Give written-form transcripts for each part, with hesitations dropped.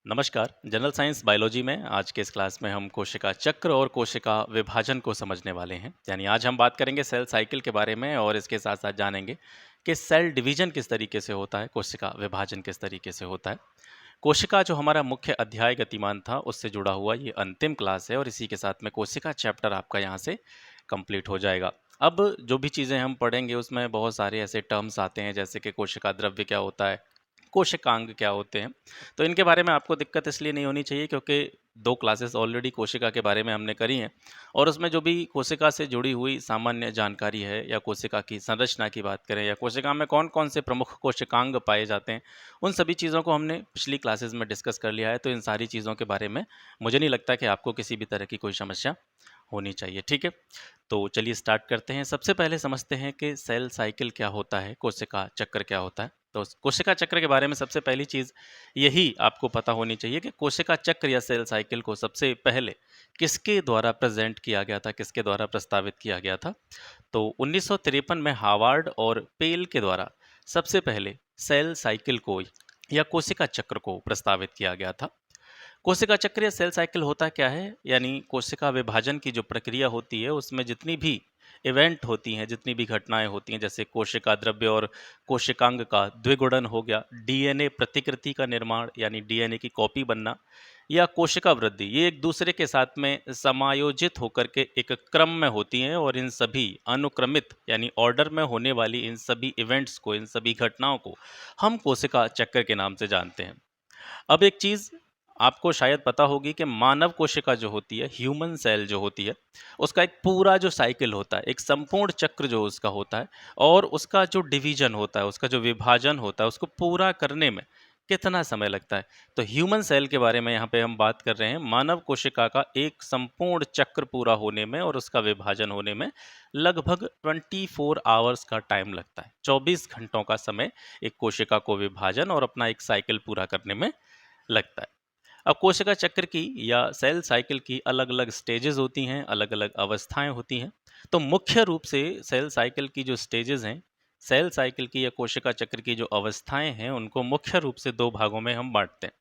नमस्कार। General science biology में आज के इस क्लास में हम कोशिका चक्र और कोशिका विभाजन को समझने वाले हैं। यानी आज हम बात करेंगे सेल साइकिल के बारे में और इसके साथ साथ जानेंगे कि सेल डिवीजन किस तरीके से होता है, कोशिका विभाजन किस तरीके से होता है। कोशिका जो हमारा मुख्य अध्याय गतिमान था उससे जुड़ा हुआ ये अंतिम क्लास है और इसी के साथ में कोशिका चैप्टर आपका यहाँ से कंप्लीट हो जाएगा। अब जो भी चीज़ें हम पढ़ेंगे उसमें बहुत सारे ऐसे टर्म्स आते हैं जैसे कि कोशिका द्रव्य क्या होता है, कोशिकांग क्या होते हैं। तो इनके बारे में आपको दिक्कत इसलिए नहीं होनी चाहिए क्योंकि 2 क्लासेस ऑलरेडी कोशिका के बारे में हमने करी हैं और उसमें जो भी कोशिका से जुड़ी हुई सामान्य जानकारी है या कोशिका की संरचना की बात करें या कोशिका में कौन-कौन से प्रमुख कोशिकांग पाए जाते हैं, उन सभी चीज़ों को हमने पिछली क्लासेस में डिस्कस कर लिया है। तो इन सारी चीज़ों के बारे में मुझे नहीं लगता कि आपको किसी भी तरह की कोई समस्या होनी चाहिए, ठीक है? तो चलिए स्टार्ट करते हैं। सबसे पहले समझते हैं कि सेल साइकिल क्या होता है, कोशिका चक्र क्या होता है। तो कोशिका चक्र के बारे में सबसे पहली चीज़ यही आपको पता होनी चाहिए कि कोशिका चक्र या सेल साइकिल को सबसे पहले किसके द्वारा प्रेजेंट किया गया था, किसके द्वारा प्रस्तावित किया गया था। तो 1953 में हार्वर्ड और पेल के द्वारा सबसे पहले सेल साइकिल को या कोशिका चक्र को प्रस्तावित किया गया था। कोशिका चक्र या सेल साइकिल होता क्या है? यानी कोशिका विभाजन की जो प्रक्रिया होती है उसमें जितनी भी इवेंट होती हैं, जितनी भी घटनाएं होती हैं, जैसे कोशिका द्रव्य और कोशिकांग का द्विगुणन हो गया, डीएनए प्रतिकृति का निर्माण यानी डीएनए की कॉपी बनना या कोशिका वृद्धि, ये एक दूसरे के साथ में समायोजित होकर के एक क्रम में होती हैं और इन सभी अनुक्रमित यानी ऑर्डर में होने वाली इन सभी इवेंट्स को, इन सभी घटनाओं को हम कोशिका चक्र के नाम से जानते हैं। अब एक चीज़ आपको शायद पता होगी कि मानव कोशिका जो होती है, ह्यूमन सेल जो होती है, उसका एक पूरा जो साइकिल होता है, एक संपूर्ण चक्र जो उसका होता है और उसका जो डिवीजन होता है, उसका जो विभाजन होता है, उसको पूरा करने में कितना समय लगता है। तो ह्यूमन सेल के बारे में यहाँ पे हम बात कर रहे हैं। मानव कोशिका का एक संपूर्ण चक्र पूरा होने में और उसका विभाजन होने में लगभग 24 आवर्स का टाइम लगता है। 24 घंटों का समय एक कोशिका को विभाजन और अपना एक साइकिल पूरा करने में लगता है। अब कोशिका चक्र की या सेल साइकिल की अलग-अलग स्टेजेस होती हैं, अलग-अलग अवस्थाएं होती हैं। तो मुख्य रूप से सेल साइकिल की जो स्टेजेस हैं, सेल साइकिल की या कोशिका चक्र की जो अवस्थाएं हैं, उनको मुख्य रूप से 2 भागों में हम बांटते हैं।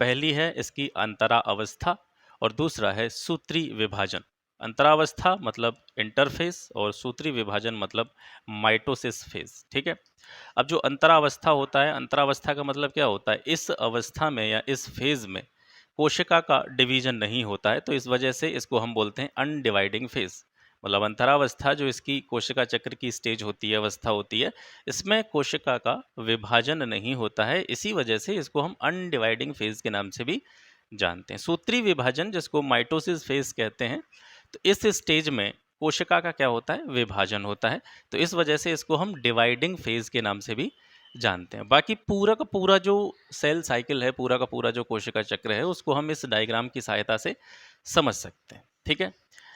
पहली है इसकी अंतरा अवस्था और दूसरा है सूत्री विभाजन। अंतरावस्था मतलब इंटरफेस और सूत्री विभाजन मतलब माइटोसिस फेज, ठीक है? अब जो अंतरावस्था होता है, अंतरावस्था का मतलब क्या होता है? इस अवस्था में या इस फेज में कोशिका का डिवीजन नहीं होता है, तो इस वजह से इसको हम बोलते हैं अनडिवाइडिंग फेज। मतलब अंतरावस्था जो इसकी कोशिका चक्र की स्टेज होती है, अवस्था होती है, इसमें कोशिका का विभाजन नहीं होता है। इसी वजह से इसको हम अनडिवाइडिंग फेज के नाम से भी जानते हैं। सूत्री विभाजन जिसको माइटोसिस फेज कहते हैं, तो इस स्टेज में कोशिका का क्या होता है? विभाजन होता है। तो इस वजह से इसको हम डिवाइडिंग फेज के नाम से भी जानते हैं। बाकी पूरा का पूरा जो सेल साइकिल है, पूरा का पूरा जो कोशिका चक्र है, उसको हम इस डायग्राम की सहायता से समझ सकते हैं, ठीक है?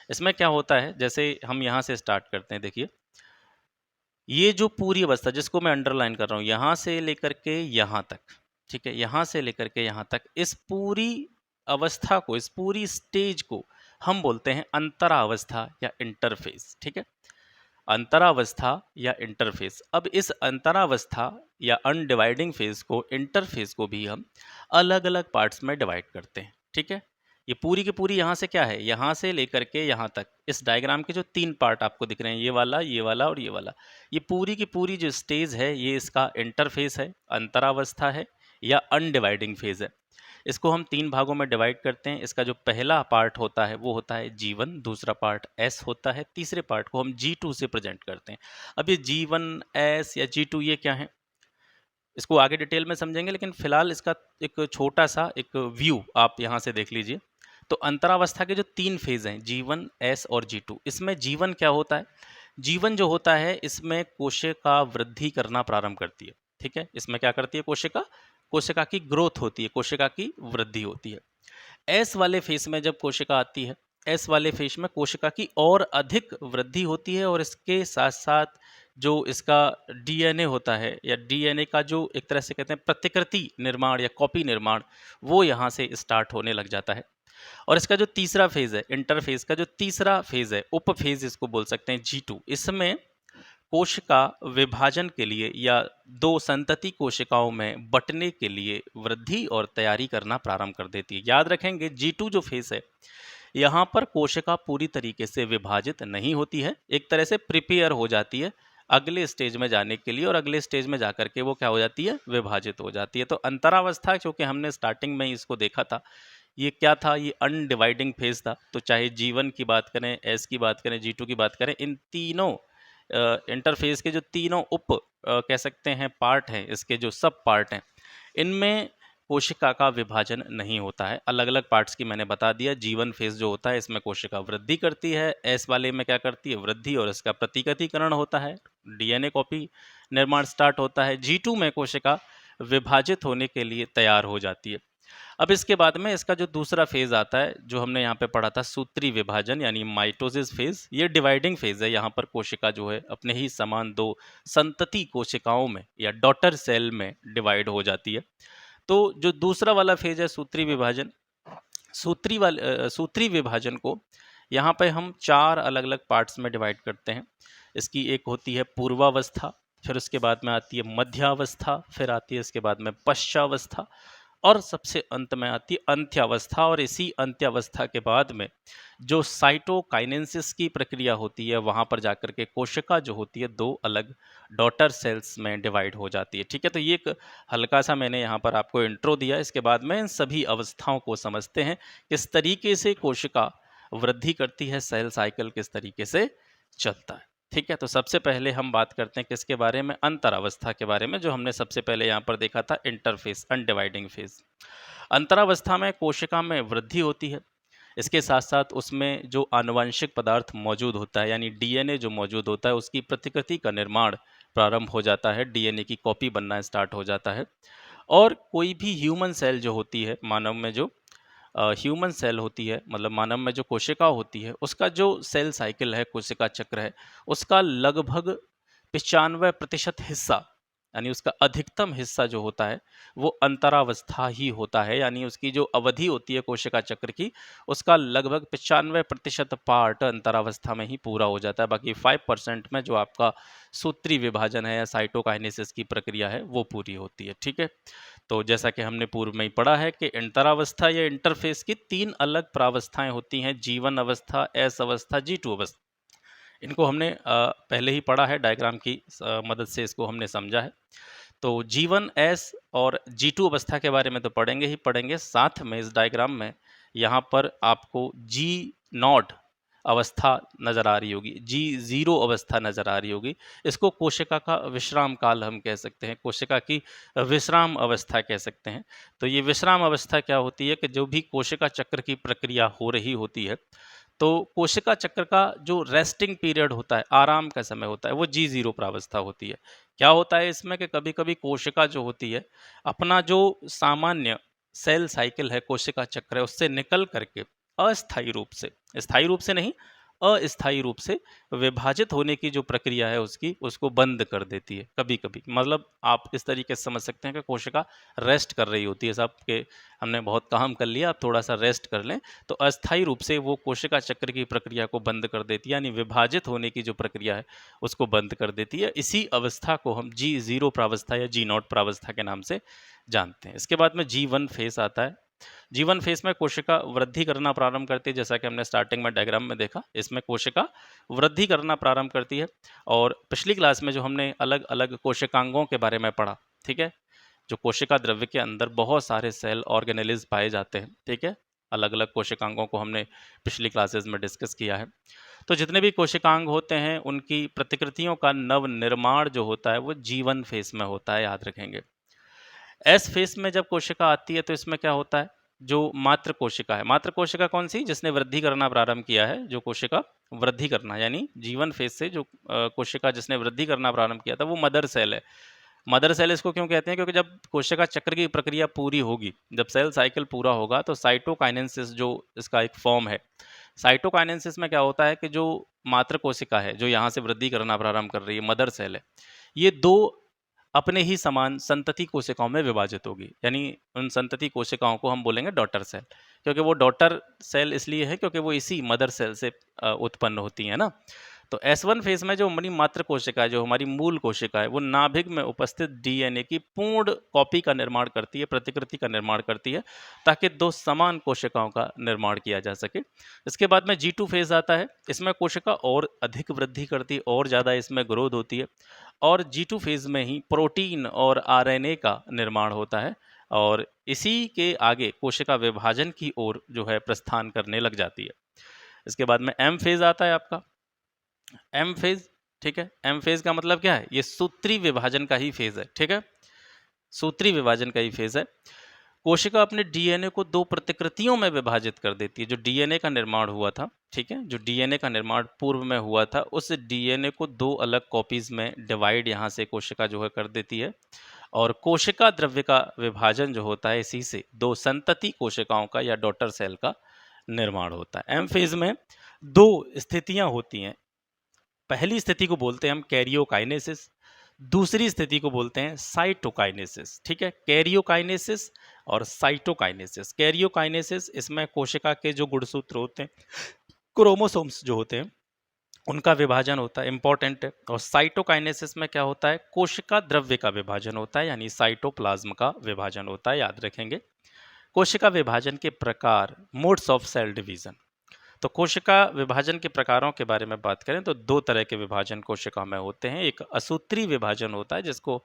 इसमें क्या होता है, जैसे हम यहाँ से स्टार्ट करते हैं, देखिए। ये जो पूरी अवस्था जिसको मैं अंडरलाइन कर रहा हूँ, यहाँ से लेकर के यहाँ तक, ठीक है? यहाँ से लेकर के यहाँ तक, इस पूरी अवस्था को, इस पूरी स्टेज को हम बोलते हैं अंतरावस्था या इंटरफेस, ठीक है? अंतरावस्था या इंटरफेस। अब इस अंतरावस्था या अनडिवाइडिंग फेज को, इंटरफेस को भी हम अलग-अलग पार्ट्स में डिवाइड करते हैं, ठीक है? ये पूरी की पूरी यहाँ से क्या है? यहाँ से लेकर के यहाँ तक, इस डायग्राम के जो 3 पार्ट आपको दिख रहे हैं, ये वाला और ये वाला। ये पूरी की पूरी जो स्टेज है, ये इसका इंटरफेस है, अंतरावस्था है या अनडिवाइडिंग फेज है। इसको हम 3 भागों में डिवाइड करते हैं। इसका जो पहला पार्ट होता है वो होता है G1, दूसरा पार्ट S होता है, तीसरे पार्ट को हम G2 से प्रेजेंट करते हैं। अब ये G1, S या G2 ये क्या है? इसको आगे डिटेल में समझेंगे, लेकिन फिलहाल इसका एक छोटा सा एक व्यू आप यहाँ से देख लीजिए। तो अंतरावस्था के जो 3 फेज हैं, G1, S और G2, इसमें G1 क्या होता है? G1 जो होता है इसमें कोशिका वृद्धि करना प्रारंभ करती है, ठीक है? इसमें क्या करती है कोशिका? कोशिका की ग्रोथ होती है, कोशिका की वृद्धि होती है। एस वाले फेस में जब कोशिका आती है, एस वाले फेस में कोशिका की और अधिक वृद्धि होती है और इसके साथ साथ जो इसका डीएनए होता है या डीएनए का जो एक तरह से कहते हैं प्रतिकृति निर्माण या कॉपी निर्माण, वो यहाँ से स्टार्ट होने लग जाता है। और इसका जो तीसरा फेज है, इंटरफेज का जो तीसरा फेज है, उप फेज इसको बोल सकते हैं G2, इसमें कोशिका विभाजन के लिए या दो संतति कोशिकाओं में बंटने के लिए वृद्धि और तैयारी करना प्रारंभ कर देती है। याद रखेंगे G2 जो फेस है, यहाँ पर कोशिका पूरी तरीके से विभाजित नहीं होती है, एक तरह से प्रिपेयर हो जाती है अगले स्टेज में जाने के लिए, और अगले स्टेज में जाकर के वो क्या हो जाती है, विभाजित हो जाती है। तो अंतरावस्था, क्योंकि हमने स्टार्टिंग में ही इसको देखा था, ये क्या था, ये अनडिवाइडिंग फेज था। तो चाहे G1 की बात करें, S की बात करें, G2 की बात करें, इन तीनों इंटरफेस के जो तीनों कह सकते हैं पार्ट हैं, इसके जो सब पार्ट हैं, इनमें कोशिका का विभाजन नहीं होता है। अलग अलग पार्ट्स की मैंने बता दिया। G1 फेज जो होता है, इसमें कोशिका वृद्धि करती है, S वाले में क्या करती है, वृद्धि और इसका प्रतिकृतिकरण होता है, DNA कॉपी निर्माण स्टार्ट होता है। G2 में कोशिका विभाजित होने के लिए तैयार हो जाती है। अब इसके बाद में इसका जो दूसरा फेज आता है, जो हमने यहाँ पे पढ़ा था, सूत्री विभाजन यानी माइटोसिस फेज, ये डिवाइडिंग फेज है। यहाँ पर कोशिका जो है अपने ही समान दो संतति कोशिकाओं में या डॉटर सेल में डिवाइड हो जाती है। तो जो दूसरा वाला फेज है सूत्री विभाजन, सूत्री विभाजन को यहाँ पे हम चार अलग अलग पार्ट्स में डिवाइड करते हैं। इसकी एक होती है पूर्वावस्था, फिर उसके बाद में आती है मध्यावस्था, फिर आती है इसके बाद में पश्चावस्था, और सबसे अंत में आती है अंत्यावस्था। और इसी अंत्यावस्था के बाद में जो साइटोकाइनेसिस की प्रक्रिया होती है, वहाँ पर जाकर के कोशिका जो होती है दो अलग डॉटर सेल्स में डिवाइड हो जाती है। ठीक है, तो ये एक हल्का सा मैंने यहाँ पर आपको इंट्रो दिया। इसके बाद में इन सभी अवस्थाओं को समझते हैं, किस तरीके से कोशिका वृद्धि करती है, सेल साइकिल किस तरीके से चलता है। ठीक है, तो सबसे पहले हम बात करते हैं किसके बारे में, अंतरावस्था के बारे में, जो हमने सबसे पहले यहाँ पर देखा था, इंटरफेस, अनडिवाइडिंग फेज। अंतरावस्था में कोशिका में वृद्धि होती है, इसके साथ साथ उसमें जो आनुवंशिक पदार्थ मौजूद होता है, यानी DNA जो मौजूद होता है, उसकी प्रतिकृति का निर्माण प्रारंभ हो जाता है, DNA की कॉपी बनना स्टार्ट हो जाता है। और कोई भी ह्यूमन सेल जो होती है, मानव में जो ह्यूमन सेल होती है, मतलब मानव में जो कोशिका होती है, उसका जो सेल साइकिल है, कोशिका चक्र है, उसका लगभग 95% हिस्सा, यानी उसका अधिकतम हिस्सा जो होता है वो अंतरावस्था ही होता है। यानी उसकी जो अवधि होती है कोशिका चक्र की, उसका लगभग 95% पार्ट अंतरावस्था में ही पूरा हो जाता है। बाकी 5% में जो आपका सूत्री विभाजन है या साइटोकाइनेसिस की प्रक्रिया है वो पूरी होती है। ठीक है, तो जैसा कि हमने पूर्व में ही पढ़ा है कि अंतरावस्था या इंटरफेस की तीन अलग प्रावस्थाएं होती हैं, G1 अवस्था, S अवस्था, G2 अवस्था। इनको हमने पहले ही पढ़ा है, डायग्राम की मदद से इसको हमने समझा है। तो G1, S और G2 अवस्था के बारे में तो पढ़ेंगे ही पढ़ेंगे, साथ में इस डायग्राम में यहाँ पर आपको G0 अवस्था नज़र आ रही होगी, G0 अवस्था नज़र आ रही होगी। इसको कोशिका का विश्राम काल हम कह सकते हैं, कोशिका की विश्राम अवस्था कह सकते हैं। तो ये विश्राम अवस्था क्या होती है कि जो भी कोशिका चक्र की प्रक्रिया हो रही होती है, तो कोशिका चक्र का जो रेस्टिंग पीरियड होता है, आराम का समय होता है, वो G0 प्रावस्था होती है। क्या होता है इसमें कि कभी कभी कोशिका जो होती है अपना जो सामान्य सेल साइकिल है, कोशिका चक्र है, उससे निकल करके अस्थायी रूप से, स्थायी रूप से नहीं, अस्थायी रूप से विभाजित होने की जो प्रक्रिया है उसकी, उसको बंद कर देती है कभी कभी। मतलब आप इस तरीके से समझ सकते हैं कि कोशिका रेस्ट कर रही होती है, सब के हमने बहुत काम कर लिया, आप थोड़ा सा रेस्ट कर लें, तो अस्थायी रूप से वो कोशिका चक्र की प्रक्रिया को बंद कर देती है, यानी विभाजित होने की जो प्रक्रिया है उसको बंद कर देती है। इसी अवस्था को हम G0 प्रावस्था या G0 प्रावस्था के नाम से जानते हैं। इसके बाद में G1 फेस आता है। G1 फेस में कोशिका वृद्धि करना प्रारंभ करती है, जैसा कि हमने स्टार्टिंग में डायग्राम में देखा, इसमें कोशिका वृद्धि करना प्रारंभ करती है। और पिछली क्लास में जो हमने अलग अलग कोशिकांगों के बारे में पढ़ा, ठीक है, जो कोशिका द्रव्य के अंदर बहुत सारे सेल ऑर्गेनेलिज पाए जाते हैं, ठीक है, अलग अलग कोशिकांगों को हमने पिछली क्लासेस में डिस्कस किया है। तो जितने भी कोशिकांग होते हैं उनकी प्रतिकृतियों का नव निर्माण जो होता है वो G1 फेस में होता है, याद रखेंगे। एस फेस में जब कोशिका आती है तो इसमें क्या होता है, जो मात्र कोशिका है, मात्र कोशिका कौन सी, जिसने वृद्धि करना प्रारंभ किया है, जो कोशिका वृद्धि करना, यानी G1 फेस से जो कोशिका जिसने वृद्धि करना प्रारंभ किया था वो मदर सेल है। मदर सेल इसको क्यों कहते हैं, क्योंकि जब कोशिका चक्र की प्रक्रिया पूरी होगी, जब सेल साइकिल पूरा होगा, तो साइटोकाइनेसिस जो इसका एक फॉर्म है, साइटोकाइनेसिस में क्या होता है कि जो मात्र कोशिका है जो यहाँ से वृद्धि करना प्रारंभ कर रही है, मदर सेल है, ये दो अपने ही समान संतति कोशिकाओं में विभाजित होगी। यानी उन संतति कोशिकाओं को हम बोलेंगे डॉटर सेल, क्योंकि वो डॉटर सेल इसलिए है क्योंकि वो इसी मदर सेल से उत्पन्न होती है ना। तो S1 फेज में जो हमारी मात्र कोशिका है, जो हमारी मूल कोशिका है, वो नाभिक में उपस्थित डीएनए की पूर्ण कॉपी का निर्माण करती है, प्रतिकृति का निर्माण करती है, ताकि दो समान कोशिकाओं का निर्माण किया जा सके। इसके बाद में G2 फेज आता है। इसमें कोशिका और अधिक वृद्धि करती है, और ज़्यादा इसमें ग्रोथ होती है, और G2 फेज में ही प्रोटीन और आरएनए का निर्माण होता है, और इसी के आगे कोशिका विभाजन की ओर जो है प्रस्थान करने लग जाती है। इसके बाद में M फेज आता है आपका। एम फेज, ठीक है। एम फेज का मतलब क्या है? ये सूत्री विभाजन का ही फेज है, ठीक है। सूत्री विभाजन का ही फेज है। कोशिका अपने डीएनए को दो प्रतिकृतियों में विभाजित कर देती है। जो डीएनए का निर्माण हुआ था, ठीक है, जो डीएनए का निर्माण पूर्व में हुआ था, उस डीएनए को दो अलग कॉपीज में डिवाइड यहाँ से कोशिका जो है कर देती है, और कोशिका द्रव्य का विभाजन जो होता है, इसी से दो संतति कोशिकाओं का या डॉटर सेल का निर्माण होता है। एम फेज में दो स्थितियां होती हैं। पहली स्थिति को बोलते हैं हम कैरियोकाइनेसिस, दूसरी स्थिति को बोलते हैं साइटोकाइनेसिस, ठीक है। कैरियोकाइनेसिस और साइटोकाइनेसिस। कैरियोकाइनेसिस, इसमें कोशिका के जो गुणसूत्र होते हैं, क्रोमोसोम्स जो होते हैं, उनका विभाजन होता है, इंपॉर्टेंट है। और साइटोकाइनेसिस में क्या होता है? कोशिका द्रव्य का विभाजन होता है, यानी साइटोप्लाज्म का विभाजन होता है, याद रखेंगे। कोशिका विभाजन के प्रकार, मोड्स ऑफ सेल डिवीजन। तो कोशिका विभाजन के प्रकारों के बारे में बात करें तो दो तरह के विभाजन कोशिका में होते हैं। एक असूत्री विभाजन होता है, जिसको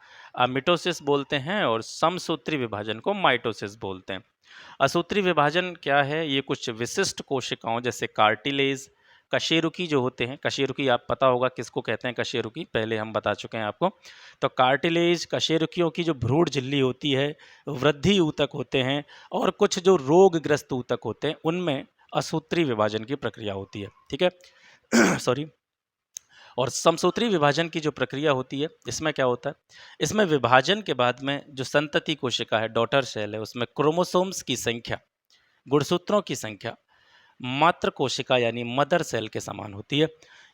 मिटोसिस बोलते हैं, और समसूत्री विभाजन को माइटोसिस बोलते हैं। असूत्री विभाजन क्या है? ये कुछ विशिष्ट कोशिकाओं जैसे कार्टिलेज, कशेरुकी जो होते हैं, कशेरुकी आप पता होगा किसको कहते हैं, कशेरुकी पहले हम बता चुके हैं आपको। तो कार्टिलेज, कशेरुकियों की जो भ्रूण झिल्ली होती है, वृद्धि ऊतक होते हैं, और कुछ जो रोगग्रस्त ऊतक होते हैं, उनमें असूत्री विभाजन की प्रक्रिया होती है, ठीक है। सॉरी। और समसूत्री विभाजन की जो प्रक्रिया होती है, इसमें क्या होता है? इसमें विभाजन के बाद में जो संतति कोशिका है, डॉटर सेल है, उसमें क्रोमोसोम्स की संख्या, गुणसूत्रों की संख्या मात्र कोशिका यानी मदर सेल के समान होती है।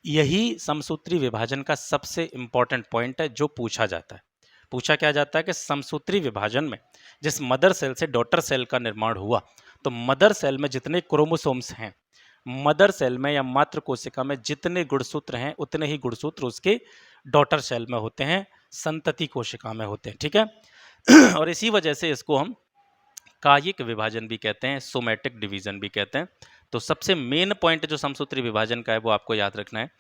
यही समसूत्री विभाजन का सबसे इंपॉर्टेंट पॉइंट है, जो पूछा जाता है। पूछा क्या जाता है कि समसूत्री विभाजन में जिस मदर सेल से डॉटर सेल का निर्माण हुआ, तो मदर सेल में जितने क्रोमोसोम्स हैं, मदर सेल में या मात्र कोशिका में जितने गुणसूत्र हैं, उतने ही गुणसूत्र उसके डॉटर सेल में होते हैं, संतति कोशिका में होते हैं, ठीक है। और इसी वजह से इसको हम कायिक विभाजन भी कहते हैं, सोमैटिक डिवीजन भी कहते हैं। तो सबसे मेन पॉइंट जो समसूत्री विभाजन का है, वो आपको याद रखना है।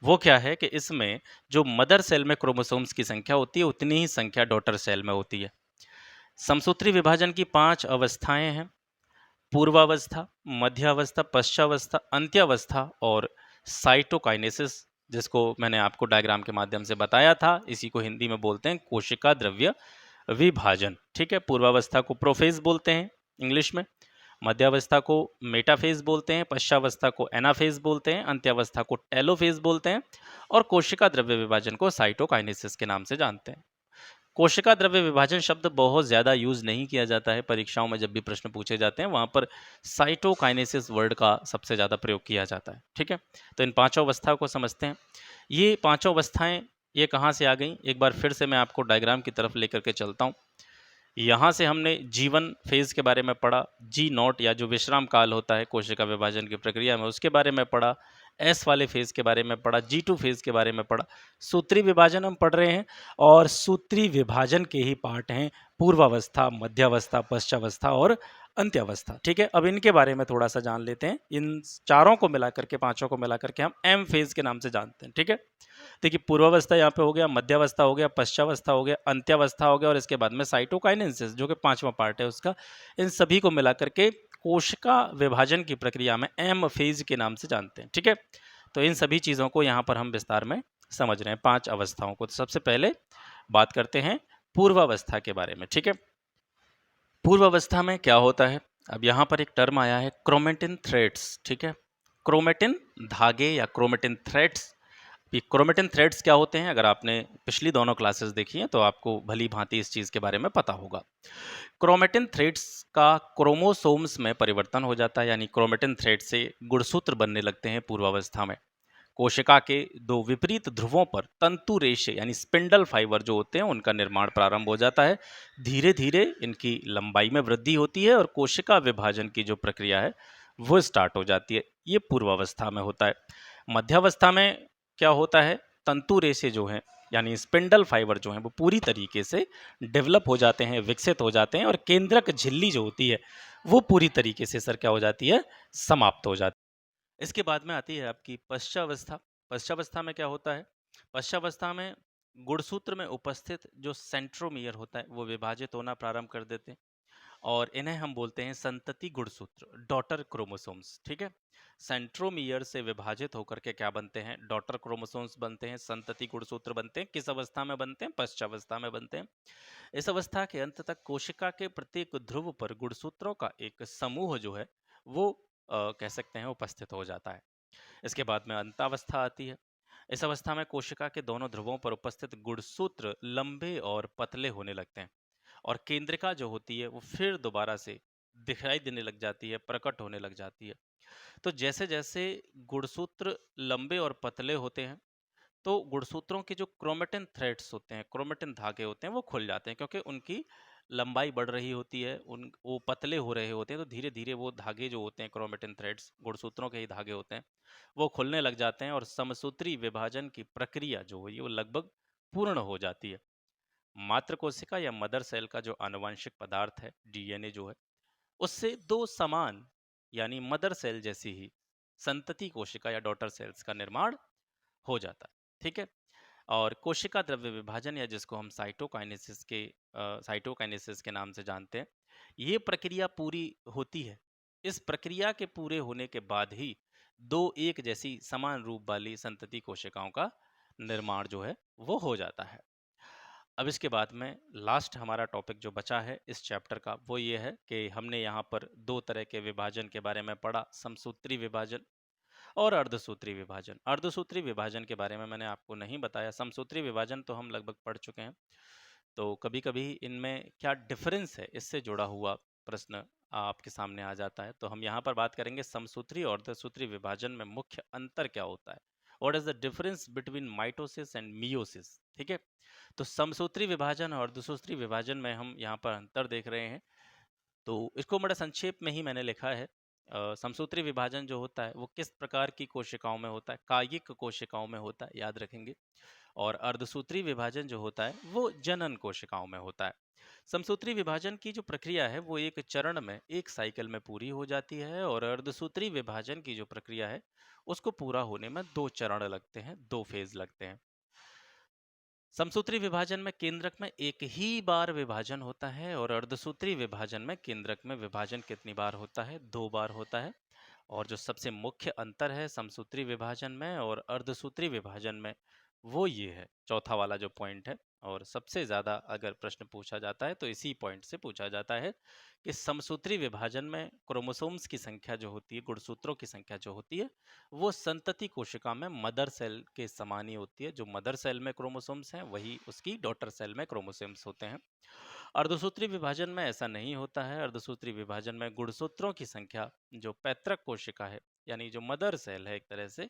वो क्या है कि इसमें जो मदर सेल में क्रोमोसोम्स की संख्या होती है, उतनी ही संख्या डॉटर सेल में होती है। समसूत्री विभाजन की 5 अवस्थाएं हैं: पूर्वावस्था, मध्यावस्था, पश्चावस्था, अंत्यावस्था और साइटोकाइनेसिस, जिसको मैंने आपको डायग्राम के माध्यम से बताया था। इसी को हिंदी में बोलते हैं कोशिका द्रव्य विभाजन, ठीक है। पूर्वावस्था को प्रोफेज बोलते हैं इंग्लिश में, मध्यावस्था को मेटाफेज बोलते हैं, पश्चावस्था को एनाफेज बोलते हैं, अंत्यावस्था को टेलोफेज बोलते हैं, और कोशिका द्रव्य विभाजन को साइटोकाइनेसिस के नाम से जानते हैं। कोशिका द्रव्य विभाजन शब्द बहुत ज़्यादा यूज़ नहीं किया जाता है। परीक्षाओं में जब भी प्रश्न पूछे जाते हैं, वहाँ पर साइटोकाइनेसिस वर्ड का सबसे ज़्यादा प्रयोग किया जाता है, ठीक है। तो इन पांचों अवस्थाओं को समझते हैं। ये पांचों अवस्थाएं ये कहाँ से आ गई? एक बार फिर से मैं आपको डायग्राम की तरफ लेकर के चलता हूँ। यहाँ से हमने G1 फेज के बारे में पढ़ा, G0 या जो विश्राम काल होता है कोशिका विभाजन की प्रक्रिया में, उसके बारे में पढ़ा, S वाले फेज के बारे में पढ़ा, G2 फेज के बारे में पढ़ा। सूत्री विभाजन हम पढ़ रहे हैं, और सूत्री विभाजन के ही पार्ट हैं पूर्वावस्था, मध्यावस्था, पश्चावस्था और अंत्यावस्था, ठीक है। अब इनके बारे में थोड़ा सा जान लेते हैं। इन चारों को मिलाकर के, पांचों को मिलाकर के हम M फेज के नाम से जानते हैं, ठीक है। देखिए, पूर्वावस्था यहाँ पे हो गया, मध्यावस्था हो गया, पश्चावस्था हो गया, अंत्यावस्था हो गया, और इसके बाद में साइटोकाइनेसिस जो कि 5वां पार्ट है उसका। इन सभी को मिलाकर के कोशिका विभाजन की प्रक्रिया में एम फेज के नाम से जानते हैं, ठीक है। तो इन सभी चीज़ों को यहाँ पर हम विस्तार में समझ रहे हैं, 5 अवस्थाओं को। तो सबसे पहले बात करते हैं पूर्वावस्था के बारे में, ठीक है। पूर्वावस्था में क्या होता है? अब यहाँ पर एक टर्म आया है, क्रोमेटिन थ्रेड्स, ठीक है। क्रोमेटिन धागे या क्रोमेटिन थ्रेड्स। ये क्रोमेटिन थ्रेड्स क्या होते हैं? अगर आपने पिछली दोनों क्लासेस देखी हैं तो आपको भली भांति इस चीज़ के बारे में पता होगा। क्रोमेटिन थ्रेड्स का क्रोमोसोम्स में परिवर्तन हो जाता है, यानी क्रोमेटिन थ्रेड से गुणसूत्र बनने लगते हैं पूर्वावस्था में। कोशिका के दो विपरीत ध्रुवों पर तंतु रेशे यानी स्पिंडल फाइबर जो होते हैं, उनका निर्माण प्रारंभ हो जाता है। धीरे धीरे इनकी लंबाई में वृद्धि होती है, और कोशिका विभाजन की जो प्रक्रिया है वो स्टार्ट हो जाती है। ये पूर्वावस्था में होता है। मध्यावस्था में क्या होता है, तंतु रेशे जो हैं यानी स्पिंडल फाइबर जो हैं वो पूरी तरीके से डेवलप हो जाते हैं, विकसित हो जाते हैं और केंद्रक झिल्ली जो होती है वो पूरी तरीके से सर क्या हो जाती है, समाप्त हो जाती है। इसके बाद में आती है आपकी पश्चावस्था। पश्चावस्था में क्या होता है, पश्चावस्था में गुणसूत्र में उपस्थित जो सेंट्रोमियर होता है वो विभाजित होना प्रारंभ कर देते हैं और इन्हें हम बोलते हैं संतति गुणसूत्र, डॉटर क्रोमोसोम्स। ठीक है, सेंट्रोमियर से विभाजित होकर के क्या बनते हैं, डॉटर क्रोमोसोम्स बनते हैं, संतति गुणसूत्र बनते हैं। किस अवस्था में बनते हैं, पश्चावस्था में बनते हैं। इस अवस्था के अंत तक कोशिका के प्रत्येक ध्रुव पर गुणसूत्रों का एक समूह जो है वो कह सकते हैं उपस्थित हो जाता है। इसके बाद में अंतावस्था आती है। इस अवस्था में कोशिका के दोनों ध्रुवों पर उपस्थित गुणसूत्र लंबे और पतले होने लगते हैं और केंद्रिका जो होती है वो फिर दोबारा से दिखाई देने लग जाती है, प्रकट होने लग जाती है। तो जैसे जैसे गुणसूत्र लंबे और पतले होते हैं तो गुणसूत्रों के जो क्रोमेटिन थ्रेड्स होते हैं, क्रोमेटिन धागे होते हैं वो खुल जाते हैं क्योंकि उनकी लंबाई बढ़ रही होती है, उन वो पतले हो रहे होते हैं तो धीरे धीरे वो धागे जो होते हैं, क्रोमेटिन थ्रेड्स गुणसूत्रों के ही धागे होते हैं, वो खुलने लग जाते हैं और समसूत्री विभाजन की प्रक्रिया जो है वो लगभग पूर्ण हो जाती है। मात्र कोशिका या मदर सेल का जो आनुवंशिक पदार्थ है, डीएनए जो है, उससे दो समान यानी मदर सेल जैसी ही संतति कोशिका या डॉटर सेल्स का निर्माण हो जाता है। ठीक है, और कोशिका द्रव्य विभाजन या जिसको हम साइटोकाइनेसिस के नाम से जानते हैं, ये प्रक्रिया पूरी होती है। इस प्रक्रिया के पूरे होने के बाद ही दो एक जैसी समान रूप वाली संतति कोशिकाओं का निर्माण जो है वो हो जाता है। अब इसके बाद में लास्ट हमारा टॉपिक जो बचा है इस चैप्टर का वो ये है कि हमने यहाँ पर दो तरह के विभाजन के बारे में पढ़ा, समसूत्री विभाजन और अर्धसूत्री विभाजन। अर्धसूत्री विभाजन के बारे में मैंने आपको नहीं बताया, समसूत्री विभाजन तो हम लगभग पढ़ चुके हैं। तो कभी कभी इनमें क्या डिफरेंस है इससे जुड़ा हुआ प्रश्न आपके सामने आ जाता है, तो हम यहाँ पर बात करेंगे समसूत्री और अर्धसूत्री विभाजन में मुख्य अंतर क्या होता है, what is the difference between mitosis and meiosis. ठीक है, तो समसूत्री विभाजन और अर्धसूत्री विभाजन में हम यहाँ पर अंतर देख रहे हैं। तो इसको बड़ा संक्षेप में ही मैंने लिखा है। समसूत्री विभाजन जो होता है वो किस प्रकार की कोशिकाओं में होता है, कायिक कोशिकाओं में होता है, याद रखेंगे। और अर्धसूत्री विभाजन जो होता है वो जनन कोशिकाओं में होता है। समसूत्री विभाजन की जो प्रक्रिया है वो एक चरण में, एक साइकिल में पूरी हो जाती है और अर्धसूत्री विभाजन की जो प्रक्रिया है उसको पूरा होने में दो चरण लगते हैं, दो फेज लगते हैं। समसूत्री विभाजन में केंद्रक में एक ही बार विभाजन होता है और अर्धसूत्री विभाजन में केंद्रक में विभाजन कितनी बार होता है, दो बार होता है। और जो सबसे मुख्य अंतर है समसूत्री विभाजन में और अर्धसूत्री विभाजन में वो ये है, चौथा वाला जो पॉइंट है, और सबसे ज़्यादा अगर प्रश्न पूछा जाता है तो इसी पॉइंट से पूछा जाता है कि समसूत्री विभाजन में क्रोमोसोम्स की संख्या जो होती है, गुणसूत्रों की संख्या जो होती है, वो संतति कोशिका में मदर सेल के समान ही होती है। जो मदर सेल में क्रोमोसोम्स हैं वही उसकी डॉटर सेल में क्रोमोसोम्स होते हैं। अर्धसूत्री विभाजन में ऐसा नहीं होता है। अर्धसूत्री विभाजन में गुणसूत्रों की संख्या जो पैतृक कोशिका है यानी जो मदर सेल है एक तरह से,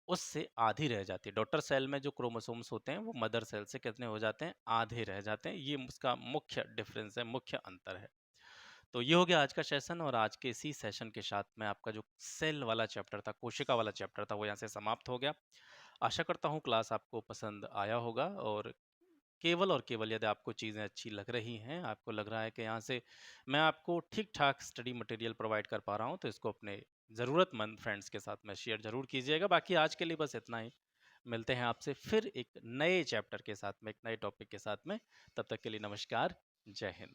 उससे आधी रह जाती है। डॉटर सेल में जो क्रोमोसोम्स होते हैं वो मदर सेल से कितने हो जाते हैं, आधे रह जाते हैं। ये उसका मुख्य डिफरेंस है, मुख्य अंतर है। तो ये हो गया आज का सेशन और आज के इसी सेशन के साथ में आपका जो सेल वाला चैप्टर था, कोशिका वाला चैप्टर था, वो यहाँ से समाप्त हो गया। आशा करता हूँ क्लास आपको पसंद आया होगा और केवल और केवल यदि आपको चीज़ें अच्छी लग रही हैं, आपको लग रहा है कि यहाँ से मैं आपको ठीक-ठाक स्टडी मटेरियल प्रोवाइड कर पा रहा हूँ, तो इसको अपने ज़रूरतमंद फ्रेंड्स के साथ में शेयर ज़रूर कीजिएगा। बाकी आज के लिए बस इतना ही। मिलते हैं आपसे फिर एक नए चैप्टर के साथ में, एक नए टॉपिक के साथ में। तब तक के लिए नमस्कार, जय हिंद।